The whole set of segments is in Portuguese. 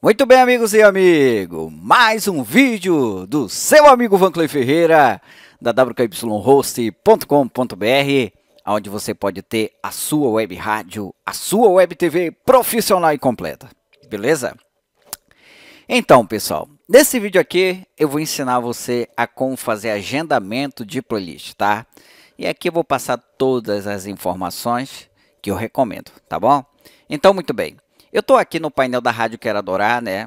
Muito bem, amigos e amigos, mais um vídeo do seu amigo Vanclay Ferreira, da wkyhost.com.br, onde você pode ter a sua web rádio, a sua web TV profissional e completa, beleza? Então, pessoal, nesse vídeo aqui eu vou ensinar você a como fazer agendamento de playlist, tá? E aqui eu vou passar todas as informações que eu recomendo, tá bom? Então, muito bem. Eu estou aqui no painel da Rádio Quero Adorar, né?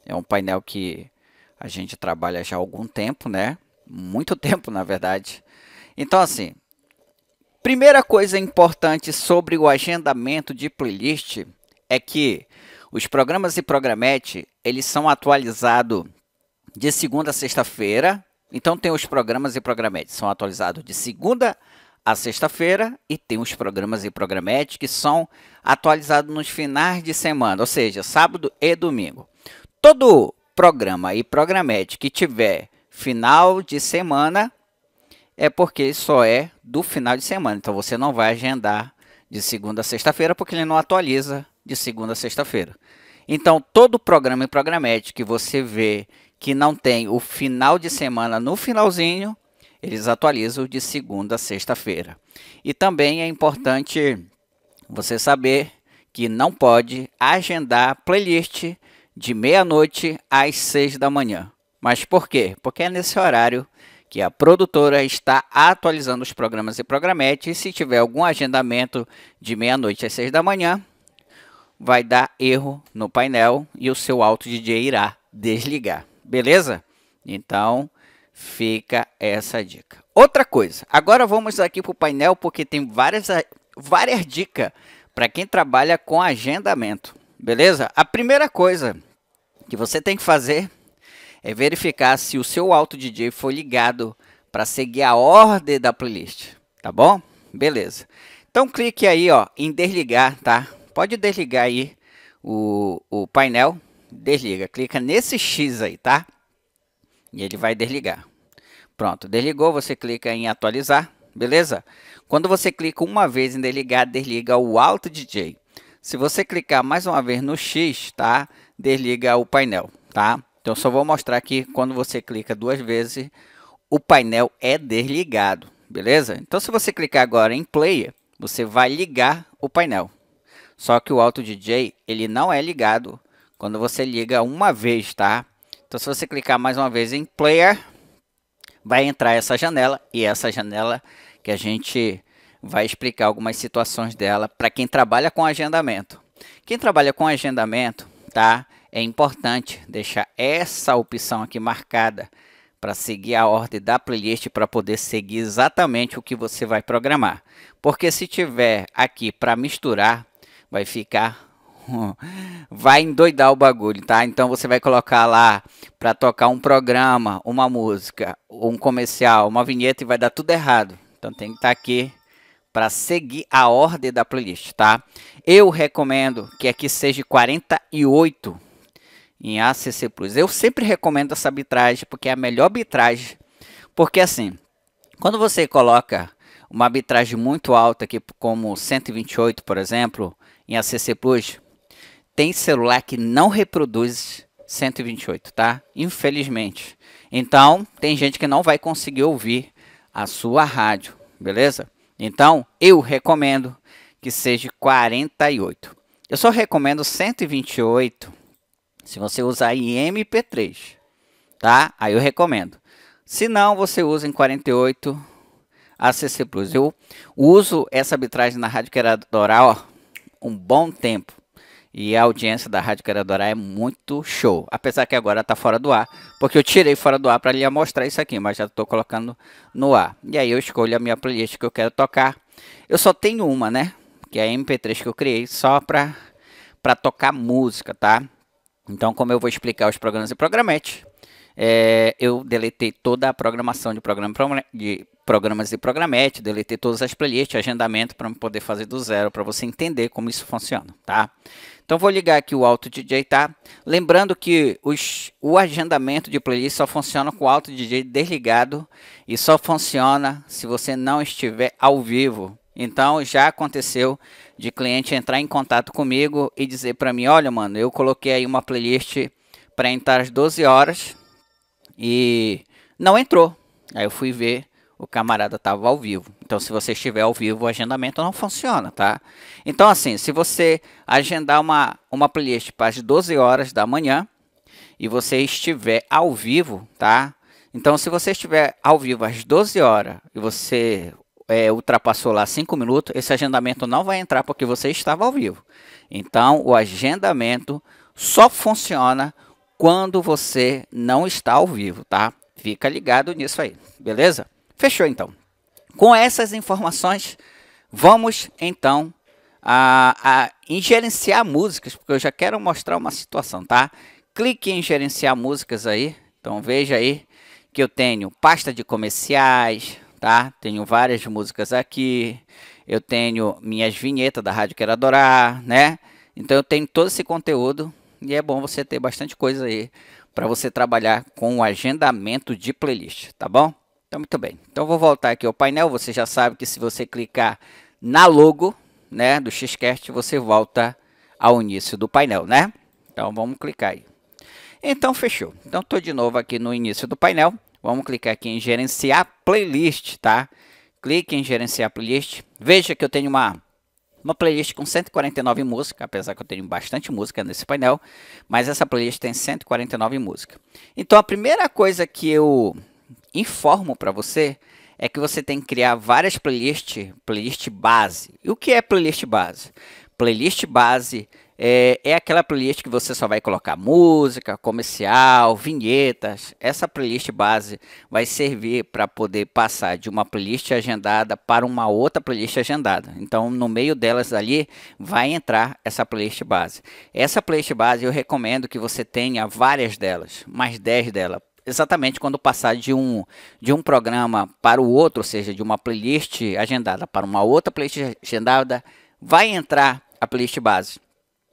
É um painel que a gente trabalha já há algum tempo, né? Muito tempo, na verdade. Então, assim, primeira coisa importante sobre o agendamento de playlist é que os programas e programete, eles são atualizados de segunda a sexta-feira. Então, tem os programas e programete, são atualizados de segunda a sexta-feira, e tem os programas e programete que são atualizados nos finais de semana, ou seja, sábado e domingo. Todo programa e programete que tiver final de semana é porque só é do final de semana. Então, você não vai agendar de segunda a sexta-feira porque ele não atualiza de segunda a sexta-feira. Então, todo programa e programete que você vê que não tem o final de semana no finalzinho, eles atualizam de segunda a sexta-feira. E também é importante você saber que não pode agendar playlist de meia-noite às 6 da manhã. Mas por quê? Porque é nesse horário que a produtora está atualizando os programas e programete. E se tiver algum agendamento de meia-noite às 6 da manhã, vai dar erro no painel e o seu Auto DJ irá desligar. Beleza? Então, fica essa dica. Outra coisa, agora vamos aqui para o painel porque tem várias dicas para quem trabalha com agendamento, beleza? A primeira coisa que você tem que fazer é verificar se o seu Auto DJ foi ligado para seguir a ordem da playlist, tá bom? Beleza. Então clique aí, ó, em desligar, tá? Pode desligar aí o painel, desliga, clica nesse X aí, tá? E ele vai desligar. Pronto, desligou, você clica em atualizar, beleza? Quando você clica uma vez em desligar, desliga o Auto DJ. Se você clicar mais uma vez no X, tá? Desliga o painel, tá? Então, só vou mostrar aqui, quando você clica duas vezes, o painel é desligado, beleza? Então, se você clicar agora em Player, você vai ligar o painel. Só que o Auto DJ, ele não é ligado quando você liga uma vez, tá? Então, se você clicar mais uma vez em Player, vai entrar essa janela, e essa janela que a gente vai explicar algumas situações dela para quem trabalha com agendamento. Quem trabalha com agendamento, tá? É importante deixar essa opção aqui marcada para seguir a ordem da playlist, para poder seguir exatamente o que você vai programar. Porque se tiver aqui para misturar, vai ficar... vai endoidar o bagulho, tá? Então você vai colocar lá para tocar um programa, uma música, um comercial, uma vinheta e vai dar tudo errado. Então tem que estar aqui para seguir a ordem da playlist, tá? Eu recomendo que aqui seja 48 em ACC Plus. Eu sempre recomendo essa bitragem porque é a melhor bitragem. Porque assim, quando você coloca uma bitragem muito alta aqui, como 128, por exemplo, em ACC Plus, tem celular que não reproduz 128, tá? Infelizmente. Então, tem gente que não vai conseguir ouvir a sua rádio, beleza? Então, eu recomendo que seja 48. Eu só recomendo 128 se você usar em MP3, tá? Aí eu recomendo. Se não, você usa em 48 ACC Plus. Eu uso essa bitragem na Rádio Quero Adorar, ó, um bom tempo. E a audiência da Rádio Quero Adorar é muito show. Apesar que agora está fora do ar. Porque eu tirei fora do ar para lhe mostrar isso aqui. Mas já estou colocando no ar. E aí eu escolho a minha playlist que eu quero tocar. Eu só tenho uma, né? Que é a MP3 que eu criei só para tocar música, tá? Então, como eu vou explicar os programas e programete, eu deletei toda a programação de programas e programete, deletei todas as playlists, agendamento, para poder fazer do zero, para você entender como isso funciona, tá? Então, vou ligar aqui o Auto DJ, tá? Lembrando que o agendamento de playlist só funciona com o Auto DJ desligado e só funciona se você não estiver ao vivo Então já aconteceu de cliente entrar em contato comigo e dizer para mim, olha mano, eu coloquei aí uma playlist para entrar às 12 horas e não entrou. Aí eu fui ver, o camarada estava ao vivo. Então se você estiver ao vivo, o agendamento não funciona, tá? Então assim, se você agendar uma playlist para as 12 horas da manhã e você estiver ao vivo, tá? Então se você estiver ao vivo às 12 horas e você ultrapassou lá 5 minutos, esse agendamento não vai entrar porque você estava ao vivo. Então, o agendamento só funciona quando você não está ao vivo, tá? Fica ligado nisso aí, beleza? Fechou, então. Com essas informações, vamos, então, em gerenciar músicas, porque eu já quero mostrar uma situação, tá? Clique em gerenciar músicas aí. Então, veja aí que eu tenho pasta de comerciais, tá? Tenho várias músicas aqui, eu tenho minhas vinhetas da Rádio Quero Adorar, né? Então eu tenho todo esse conteúdo e é bom você ter bastante coisa aí para você trabalhar com o agendamento de playlist, tá bom? Então muito bem. Então eu vou voltar aqui ao painel, você já sabe que se você clicar na logo, né, do Xcast, você volta ao início do painel, né? Então vamos clicar aí. Então fechou. Então estou de novo aqui no início do painel. Vamos clicar aqui em gerenciar playlist, tá? Clique em gerenciar playlist. Veja que eu tenho uma playlist com 149 músicas, apesar que eu tenho bastante música nesse painel, mas essa playlist tem 149 músicas. Então a primeira coisa que eu informo para você é que você tem que criar várias playlist base. E o que é playlist base? Playlist base é aquela playlist que você só vai colocar música, comercial, vinhetas. Essa playlist base vai servir para poder passar de uma playlist agendada para uma outra playlist agendada. Então, no meio delas ali, vai entrar essa playlist base. Essa playlist base eu recomendo que você tenha várias delas, mais 10 delas. Exatamente quando passar de um programa para o outro, ou seja, de uma playlist agendada para uma outra playlist agendada, vai entrar a playlist base.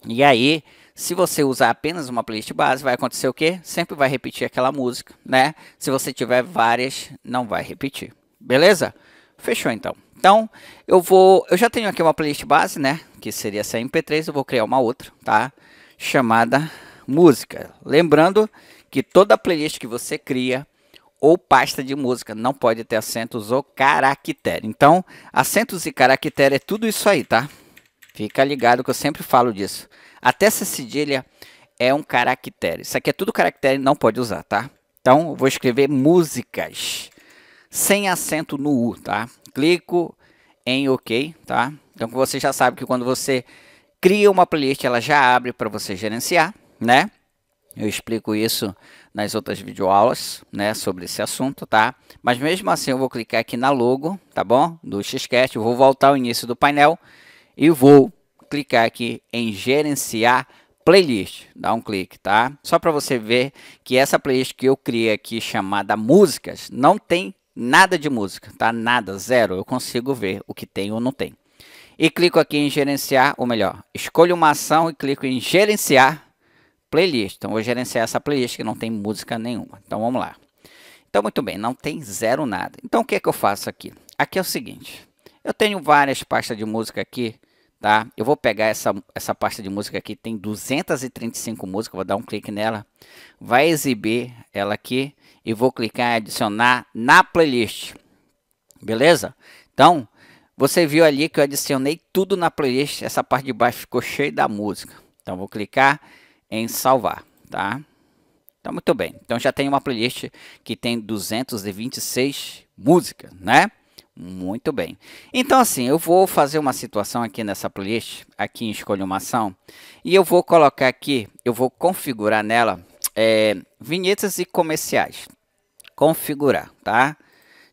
E aí, se você usar apenas uma playlist base, vai acontecer o quê? Sempre vai repetir aquela música, né? Se você tiver várias, não vai repetir. Beleza? Fechou então. Então, eu já tenho aqui uma playlist base, né? Que seria essa MP3, eu vou criar uma outra, tá? Chamada música. Lembrando que toda playlist que você cria ou pasta de música não pode ter acentos ou caractere. Então, acentos e caractere é tudo isso aí, tá? Fica ligado que eu sempre falo disso. Até essa cedilha é um caractere. Isso aqui é tudo caractere, não pode usar, tá? Então, eu vou escrever músicas sem acento no U, tá? Clico em OK, tá? Então, você já sabe que quando você cria uma playlist, ela já abre para você gerenciar, né? Eu explico isso nas outras videoaulas, né, sobre esse assunto, tá? Mas mesmo assim, eu vou clicar aqui na logo, tá bom? Do Xcast, eu vou voltar ao início do painel e vou clicar aqui em gerenciar playlist. Dá um clique, tá? Só para você ver que essa playlist que eu criei aqui chamada músicas não tem nada de música, tá? Nada, zero. Eu consigo ver o que tem ou não tem. E clico aqui em gerenciar, ou melhor, escolho uma ação e clico em gerenciar playlist. Então vou gerenciar essa playlist que não tem música nenhuma. Então vamos lá. Então muito bem, não tem zero nada. Então o que é que eu faço aqui? Aqui é o seguinte. Eu tenho várias pastas de música aqui, tá? Eu vou pegar essa pasta de música aqui, tem 235 músicas, vou dar um clique nela, vai exibir ela aqui e vou clicar em adicionar na playlist, beleza? Então, você viu ali que eu adicionei tudo na playlist, essa parte de baixo ficou cheia da música. Então, vou clicar em salvar, tá? Então, muito bem. Então, já tem uma playlist que tem 226 músicas, né? Muito bem. Então, assim, eu vou fazer uma situação aqui nessa playlist, aqui em Escolha uma Ação, e eu vou colocar aqui, eu vou configurar nela vinhetas e comerciais. Configurar, tá?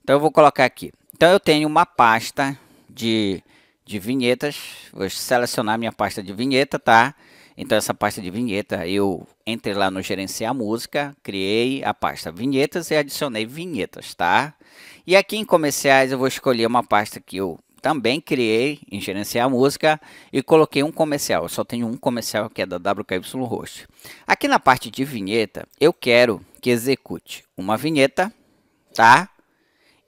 Então, eu vou colocar aqui. Então, eu tenho uma pasta de vinhetas, vou selecionar minha pasta de vinheta, tá? Então, essa pasta de vinheta, eu entrei lá no gerenciar música, criei a pasta vinhetas e adicionei vinhetas, tá? E aqui em comerciais, eu vou escolher uma pasta que eu também criei em gerenciar música e coloquei um comercial. Eu só tenho um comercial que é da WKY Host. Aqui na parte de vinheta, eu quero que execute uma vinheta, tá?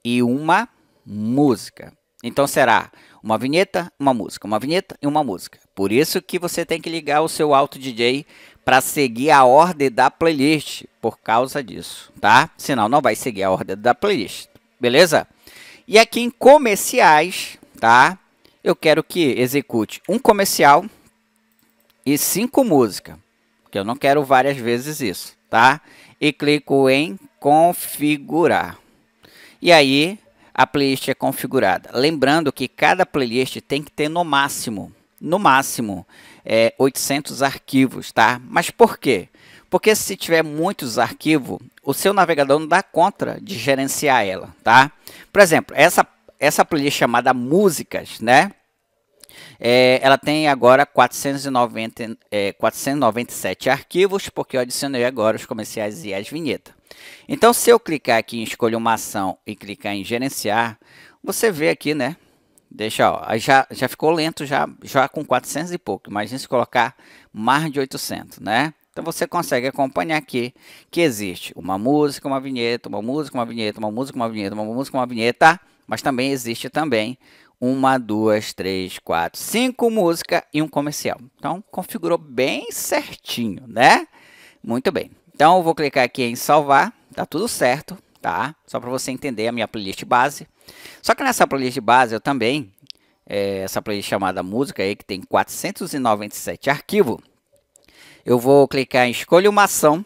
E uma música. Então, será uma vinheta, uma música, uma vinheta e uma música. Por isso que você tem que ligar o seu Auto DJ para seguir a ordem da playlist, por causa disso, tá? Senão não vai seguir a ordem da playlist, beleza? E aqui em comerciais, tá? Eu quero que execute um comercial e 5 músicas, porque eu não quero várias vezes isso, tá? E clico em configurar. E aí a playlist é configurada. Lembrando que cada playlist tem que ter no máximo 800 arquivos, tá? Mas por quê? Porque se tiver muitos arquivos, o seu navegador não dá conta de gerenciar ela, tá? Por exemplo, essa playlist chamada músicas, né? Ela tem agora 497 arquivos, porque eu adicionei agora os comerciais e as vinhetas. Então, se eu clicar aqui em escolher uma ação e clicar em gerenciar, você vê aqui, né? Deixa, ó, já ficou lento, já com 400 e pouco. Imagina se colocar mais de 800, né? Então, você consegue acompanhar aqui que existe uma música, uma vinheta, uma música, uma vinheta, uma música, uma vinheta, uma música, uma vinheta, mas também existe também 1, 2, 3, 4, 5 músicas e um comercial. Então, configurou bem certinho, né? Muito bem. Então, eu vou clicar aqui em salvar, tá tudo certo, tá? Só para você entender a minha playlist base. Só que nessa playlist base eu também, essa playlist chamada música aí, que tem 497 arquivos, eu vou clicar em escolha uma ação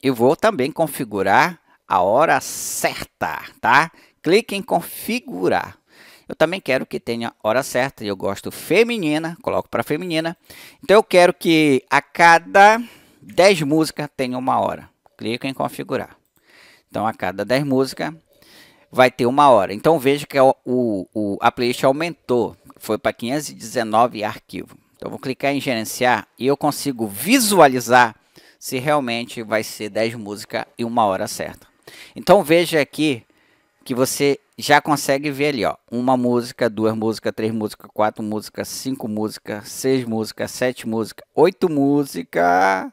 e vou também configurar a hora certa, tá? Clique em configurar. Eu também quero que tenha hora certa, eu gosto feminina, coloco para feminina. Então eu quero que a cada 10 músicas tenha 1 hora. Clico em configurar. Então a cada 10 músicas vai ter 1 hora. Então veja que a playlist aumentou, foi para 519 arquivos. Então vou clicar em gerenciar e eu consigo visualizar se realmente vai ser 10 músicas e 1 hora certa. Então veja aqui que você já consegue ver ali, ó, 1 música, 2 músicas, 3 músicas, 4 músicas, 5 músicas, 6 músicas, 7 músicas, 8 músicas,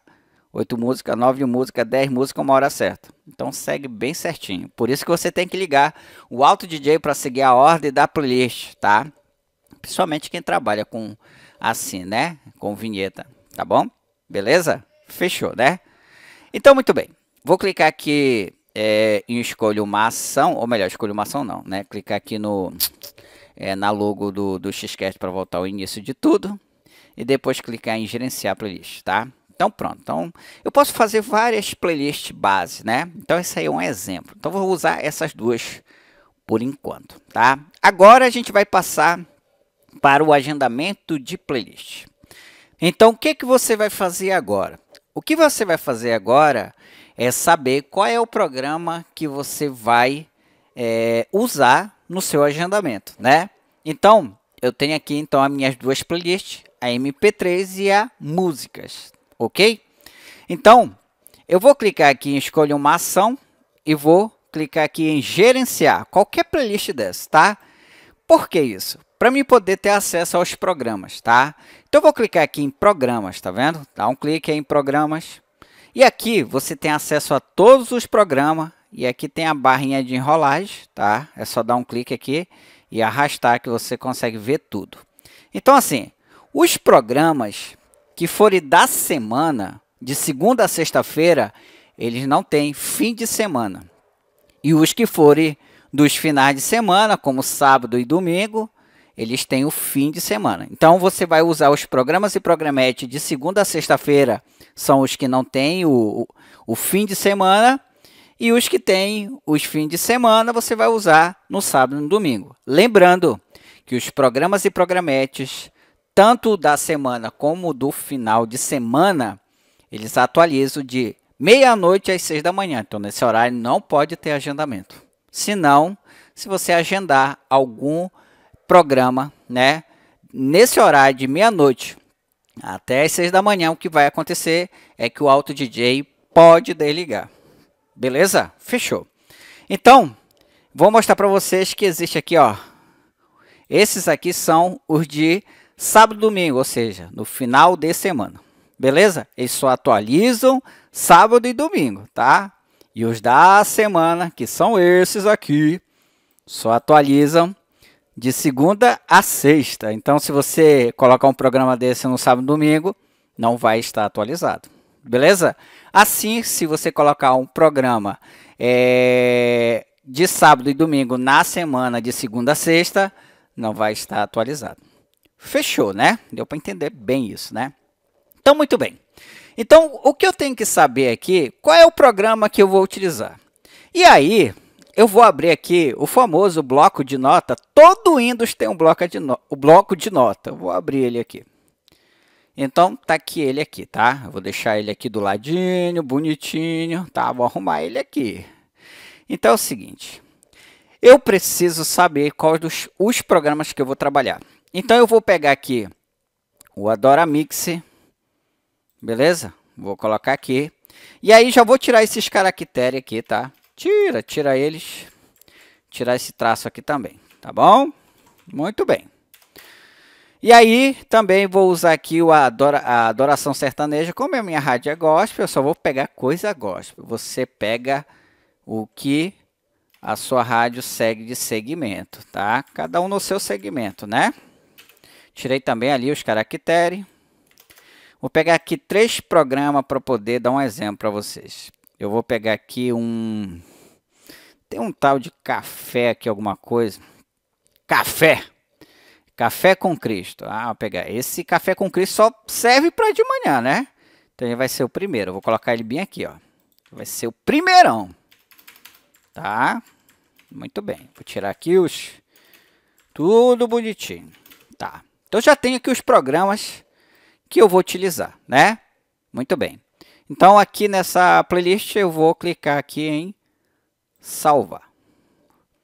9 músicas, 10 músicas, 1 hora certa. Então segue bem certinho. Por isso que você tem que ligar o Auto DJ para seguir a ordem da playlist, tá? Principalmente quem trabalha com assim, né? Com vinheta, tá bom? Beleza? Fechou, né? Então, muito bem. Vou clicar aqui em escolha uma ação, ou melhor, escolha uma ação não, né? Clicar aqui na logo do Xcast para voltar ao início de tudo. E depois clicar em gerenciar playlist, tá? Então pronto. Então eu posso fazer várias playlists base, né? Então esse aí é um exemplo. Então vou usar essas duas por enquanto, tá? Agora a gente vai passar para o agendamento de playlist. Então o que você vai fazer agora? O que você vai fazer agora é saber qual é o programa que você vai usar no seu agendamento, né? Então, eu tenho aqui então as minhas duas playlists, a MP3 e a músicas, ok? Então, eu vou clicar aqui em escolher uma ação e vou clicar aqui em gerenciar qualquer playlist dessa, tá? Por que isso? Para mim poder ter acesso aos programas, tá? Então, eu vou clicar aqui em programas, tá vendo? Dá um clique aí em programas. E aqui você tem acesso a todos os programas. E aqui tem a barrinha de enrolagem, tá? É só dar um clique aqui e arrastar que você consegue ver tudo. Então, assim, os programas que forem da semana, de segunda a sexta-feira, eles não têm fim de semana. E os que forem dos finais de semana, como sábado e domingo, eles têm o fim de semana. Então, você vai usar os programas e programetes de segunda a sexta-feira, são os que não têm o fim de semana. E os que têm os fins de semana, você vai usar no sábado e no domingo. Lembrando que os programas e programetes, tanto da semana como do final de semana, eles atualizam de meia-noite às 6 da manhã. Então, nesse horário não pode ter agendamento. Senão, se você agendar algum programa, né, nesse horário de meia-noite até às 6 da manhã, o que vai acontecer é que o Auto DJ pode desligar. Beleza? Fechou. Então, vou mostrar para vocês que existe aqui, ó. Esses aqui são os de sábado e domingo, ou seja, no final de semana. Beleza? Eles só atualizam sábado e domingo, tá? E os da semana, que são esses aqui, só atualizam de segunda a sexta. Então, se você colocar um programa desse no sábado e domingo, não vai estar atualizado. Beleza? Assim, se você colocar um programa de sábado e domingo na semana de segunda a sexta, não vai estar atualizado. Fechou, né? Deu para entender bem isso, né? Então, muito bem. Então, o que eu tenho que saber aqui, qual é o programa que eu vou utilizar? E aí, eu vou abrir aqui o famoso bloco de nota. Todo Windows tem um bloco de nota. Eu vou abrir ele aqui. Então, tá aqui ele aqui, tá? Eu vou deixar ele aqui do ladinho, bonitinho, tá? Vou arrumar ele aqui. Então, é o seguinte. Eu preciso saber quais os programas que eu vou trabalhar. Então, eu vou pegar aqui o Adoramix, beleza? Vou colocar aqui. E aí, já vou tirar esses caracteres aqui, tá? Tira eles. Tirar esse traço aqui também, tá bom? Muito bem. E aí, também vou usar aqui a Adoração Sertaneja. Como a minha rádio é gospel, eu só vou pegar coisa gospel. Você pega o que a sua rádio segue de segmento, tá? Cada um no seu segmento, né? Tirei também ali os caracteres. Vou pegar aqui 3 programas para poder dar um exemplo para vocês. Eu vou pegar aqui tem um tal de café aqui, alguma coisa. Café com Cristo. Ah, vou pegar. Esse Café com Cristo só serve para de manhã, né? Então ele vai ser o primeiro. Eu vou colocar ele bem aqui, ó. Vai ser o primeirão. Tá? Muito bem. Vou tirar aqui tudo bonitinho. Tá. Então já tenho aqui os programas que eu vou utilizar, né? Muito bem. Então aqui nessa playlist eu vou clicar aqui em salvar.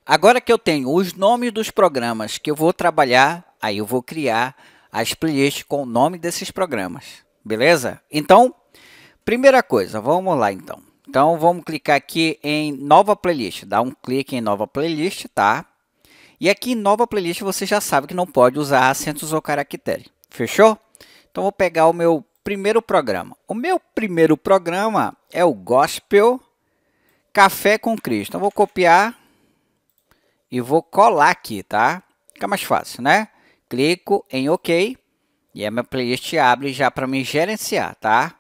Agora que eu tenho os nomes dos programas que eu vou trabalhar, aí eu vou criar as playlists com o nome desses programas, beleza? Então, primeira coisa, vamos lá então. Então, vamos clicar aqui em nova playlist, dá um clique em nova playlist, tá? E aqui em nova playlist você já sabe que não pode usar acentos ou caracteres, fechou? Então, vou pegar o meu primeiro programa. O meu primeiro programa é o Gospel Café com Cristo. Então, vou copiar e vou colar aqui, tá? Fica mais fácil, né? Clico em OK e a minha playlist abre já para me gerenciar, tá?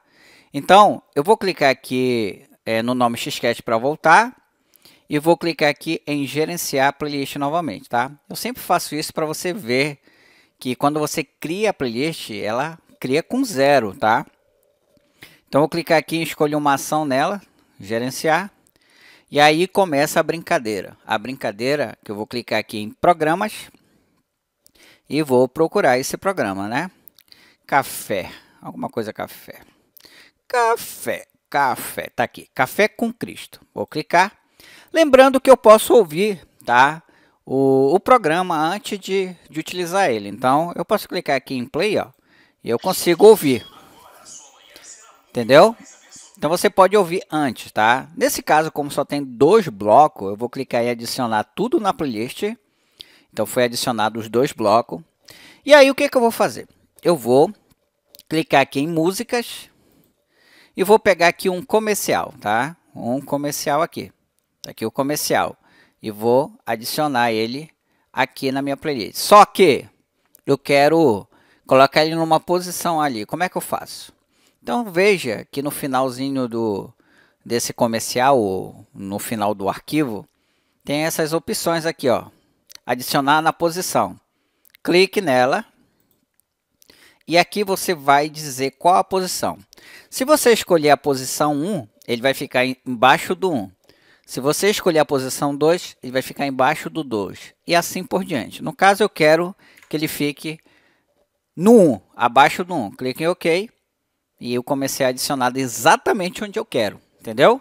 Então, eu vou clicar aqui no nome Xcast para voltar e vou clicar aqui em gerenciar a playlist novamente, tá? Eu sempre faço isso para você ver que quando você cria a playlist, ela cria com 0, tá? Então, vou clicar aqui em escolher uma ação nela, gerenciar. E aí começa a brincadeira. A brincadeira que eu vou clicar aqui em programas e vou procurar esse programa, né? Café, alguma coisa café. Café, tá aqui. Café com Cristo. Vou clicar. Lembrando que eu posso ouvir, tá? O programa antes de utilizar ele. Então, eu posso clicar aqui em play, ó. E eu consigo ouvir. Entendeu? Então, você pode ouvir antes, tá? Nesse caso, como só tem 2 blocos, eu vou clicar em adicionar tudo na playlist. Então, foi adicionado os 2 blocos. E aí, o que eu vou fazer? Eu vou clicar aqui em músicas e vou pegar aqui um comercial, tá? Um comercial aqui. Tá aqui o comercial. E vou adicionar ele aqui na minha playlist. Só que eu quero colocar ele numa posição ali. Como é que eu faço? Então, veja que no finalzinho desse comercial, ou no final do arquivo, tem essas opções aqui, ó. Adicionar na posição. Clique nela. E aqui você vai dizer qual a posição. Se você escolher a posição 1, ele vai ficar embaixo do 1. Se você escolher a posição 2, ele vai ficar embaixo do 2. E assim por diante. No caso, eu quero que ele fique no 1, abaixo do 1. Clique em OK. E eu comecei a adicionar exatamente onde eu quero, entendeu?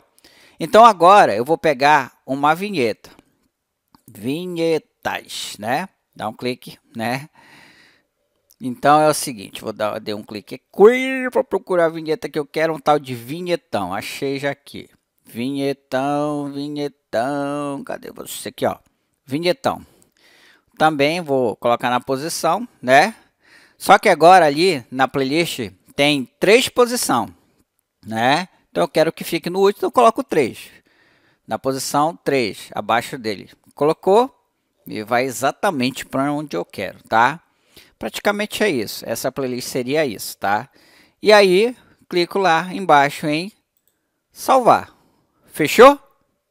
Então, agora eu vou pegar uma vinheta. Vinhetas, né? Dá um clique, né? Então, é o seguinte, dei um clique aqui para procurar a vinheta que eu quero, um tal de vinhetão. Achei já aqui. Vinhetão, cadê você aqui, ó? Vinhetão. Também vou colocar na posição, né? Só que agora ali na playlist tem 3 posições, né? Então eu quero que fique no último, então eu coloco 3. Na posição 3, abaixo dele. Colocou, e vai exatamente para onde eu quero, tá? Praticamente é isso. Essa playlist seria isso, tá? E aí, clico lá embaixo em salvar. Fechou?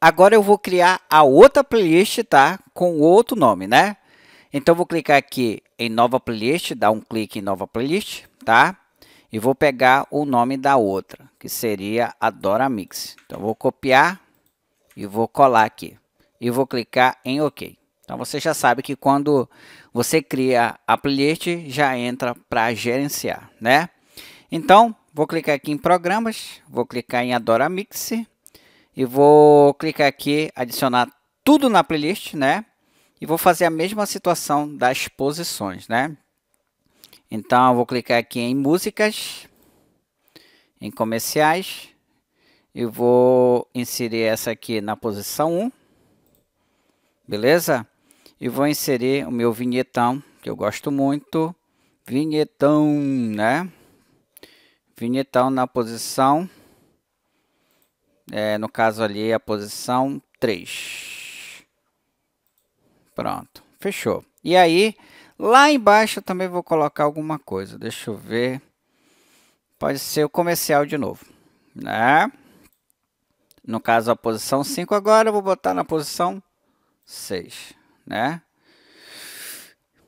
Agora eu vou criar a outra playlist, tá? Com outro nome, né? Então, eu vou clicar aqui em nova playlist, dar um clique em nova playlist, tá? E vou pegar o nome da outra, que seria Adora Mix. Então, vou copiar e vou colar aqui. E vou clicar em OK. Então, você já sabe que quando você cria a playlist, já entra para gerenciar, né? Então, vou clicar aqui em Programas, vou clicar em Adora Mix e vou clicar aqui, adicionar tudo na playlist, né? E vou fazer a mesma situação das posições, né? Então, eu vou clicar aqui em Músicas, em Comerciais, e vou inserir essa aqui na posição 1, beleza? E vou inserir o meu vinhetão, que eu gosto muito, vinhetão, né? Vinhetão na posição, no caso ali, a posição 3. Pronto, fechou. E aí, lá embaixo eu também vou colocar alguma coisa. Deixa eu ver. Pode ser o comercial de novo, né? No caso, a posição 5 agora, eu vou botar na posição 6, né?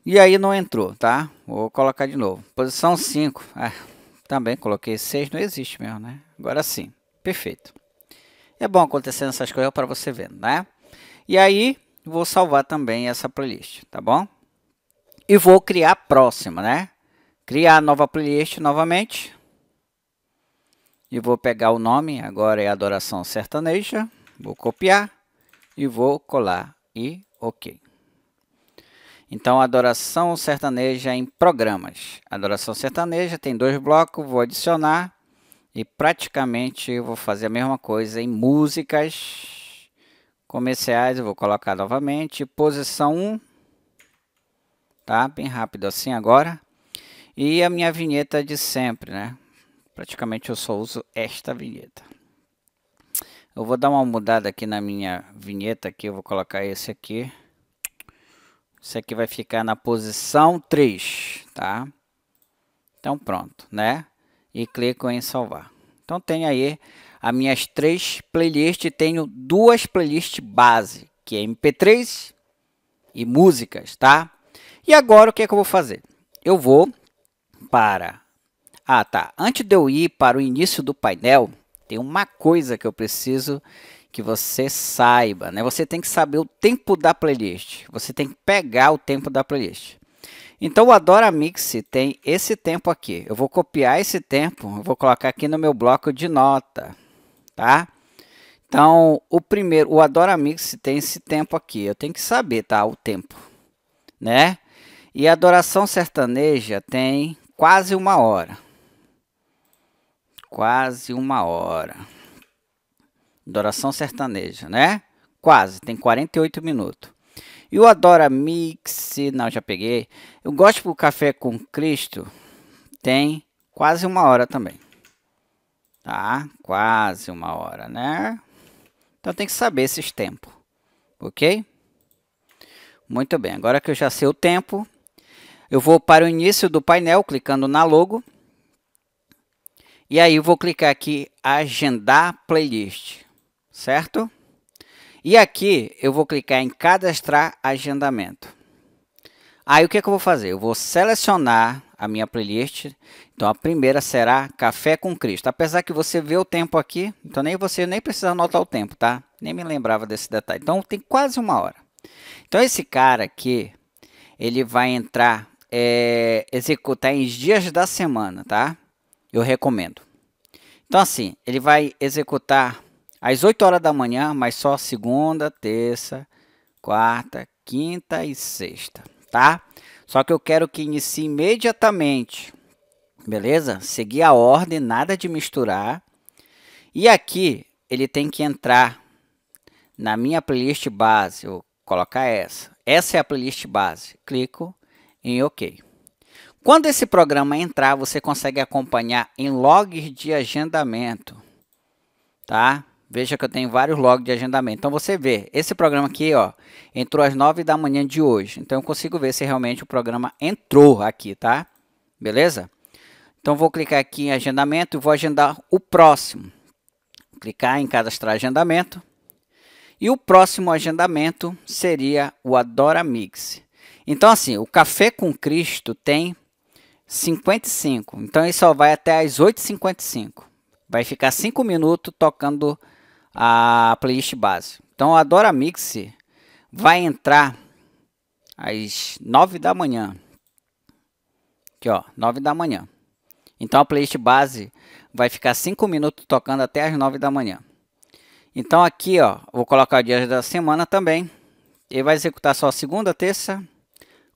E aí não entrou, tá? Vou colocar de novo. Posição 5. Também coloquei 6, não existe mesmo, né? Agora sim, perfeito. É bom acontecendo essas coisas para você ver, né? E aí, vou salvar também essa playlist, tá bom? E vou criar a próxima, né? Criar nova playlist novamente. E vou pegar o nome, agora é Adoração Sertaneja. Vou copiar e vou colar e OK. Então, Adoração Sertaneja em Programas. Adoração Sertaneja tem 2 blocos, vou adicionar. E praticamente eu vou fazer a mesma coisa em Músicas, Comerciais, eu vou colocar novamente. Posição 1. Tá? Bem rápido assim agora. E a minha vinheta de sempre, né? Praticamente eu só uso esta vinheta. Eu vou dar uma mudada aqui na minha vinheta aqui, eu vou colocar esse aqui. Esse aqui vai ficar na posição 3, tá? Então pronto, né? E clico em salvar. Então tem aí as minhas 3 playlists, tenho 2 playlists base, que é MP3 e músicas, tá? E agora o que é que eu vou fazer? Eu vou para... Antes de eu ir para o início do painel, tem uma coisa que eu preciso que você saiba, né? Você tem que saber o tempo da playlist. Você tem que pegar o tempo da playlist. Então, o Adora Mix tem esse tempo aqui. Eu vou copiar esse tempo, eu vou colocar aqui no meu bloco de nota, tá? Então, o Adora Mix tem esse tempo aqui. Eu tenho que saber, tá? O tempo, né? E a Adoração Sertaneja tem quase 1 hora. Quase 1 hora. Adoração Sertaneja, né? Quase, tem 48 minutos. E o Adora Mix, não, já peguei. Eu gosto do Café com Cristo, tem quase 1 hora também. Tá? Quase 1 hora, né? Então tem que saber esses tempos, ok? Muito bem, agora que eu já sei o tempo, eu vou para o início do painel, clicando na logo. E aí eu vou clicar aqui, agendar playlist, certo? E aqui eu vou clicar em cadastrar agendamento. Aí o que é que eu vou fazer? Eu vou selecionar a minha playlist. Então a primeira será Café com Cristo. Apesar que você vê o tempo aqui, então você nem precisa anotar o tempo, tá? Nem me lembrava desse detalhe. Então tem quase 1 hora. Então esse cara aqui, ele vai entrar, executar em dias da semana, tá? Eu recomendo. Então assim, ele vai executar às 8 horas da manhã, mas só segunda, terça, quarta, quinta e sexta, tá? Só que eu quero que inicie imediatamente, beleza? Seguir a ordem, nada de misturar. E aqui ele tem que entrar na minha playlist base, eu vou colocar essa. Essa é a playlist base. Clico em OK. Quando esse programa entrar, você consegue acompanhar em logs de agendamento, tá? Veja que eu tenho vários logs de agendamento. Então você vê, esse programa aqui, ó, entrou às 9 da manhã de hoje. Então eu consigo ver se realmente o programa entrou aqui, tá? Beleza? Então vou clicar aqui em agendamento e vou agendar o próximo. Clicar em cadastrar agendamento. E o próximo agendamento seria o Adora Mix. Então assim, o Café com Cristo tem 55. Então ele só vai até às 8h55. Vai ficar 5 minutos tocando a playlist base. Então a Adora Mix vai entrar às 9 da manhã. Aqui ó, 9 da manhã. Então a playlist base vai ficar 5 minutos tocando até às 9 da manhã. Então aqui ó, vou colocar o dia da semana também. Ele vai executar só segunda, terça,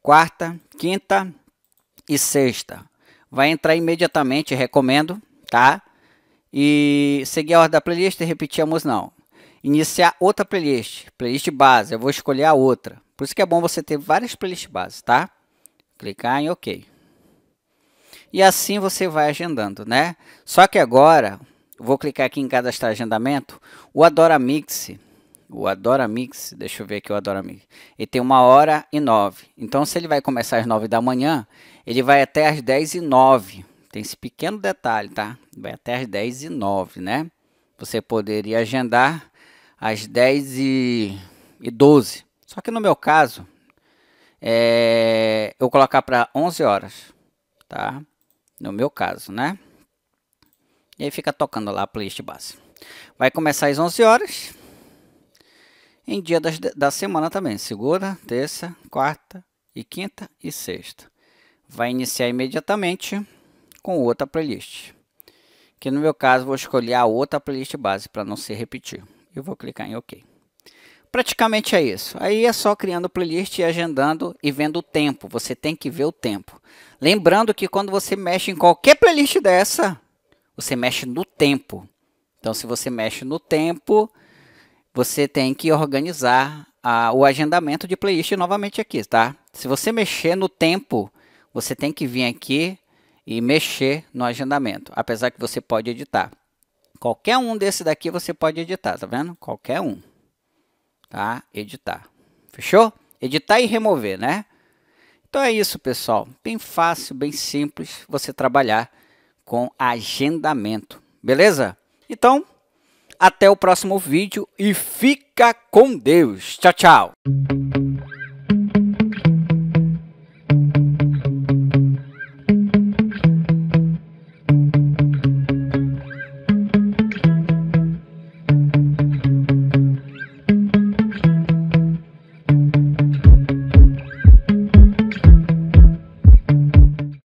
quarta, quinta e sexta. Vai entrar imediatamente, recomendo, tá? E seguir a ordem da playlist e repetir a música não. Iniciar outra playlist, playlist base, eu vou escolher a outra. Por isso que é bom você ter várias playlists base, tá? Clicar em OK. E assim você vai agendando, né? Só que agora, vou clicar aqui em cadastrar agendamento, o Adora Mix, deixa eu ver aqui o Adora Mix, ele tem 1h09. Então se ele vai começar às 9 da manhã, ele vai até às 10h09. Tem esse pequeno detalhe, tá? Vai até às 10h09, né? Você poderia agendar às 10h12. Só que no meu caso, eu vou colocar para 11 horas, tá? No meu caso, né? E aí fica tocando lá a playlist base. Vai começar às 11 horas. Em dia da semana também. Segunda, terça, quarta e quinta e sexta. Vai iniciar imediatamente com outra playlist, que no meu caso vou escolher a outra playlist base para não se repetir. Eu vou clicar em OK. Praticamente é isso. Aí é só criando playlist e agendando e vendo o tempo. Você tem que ver o tempo. Lembrando que quando você mexe em qualquer playlist dessa, você mexe no tempo. Então se você mexe no tempo, você tem que organizar o agendamento de playlist novamente aqui, tá? Se você mexer no tempo, você tem que vir aqui e mexer no agendamento, apesar que você pode editar. Qualquer um desse daqui você pode editar, tá vendo? Qualquer um, tá? Editar. Fechou? Editar e remover, né? Então é isso, pessoal. Bem fácil, bem simples você trabalhar com agendamento, beleza? Então, até o próximo vídeo e fica com Deus. Tchau, tchau.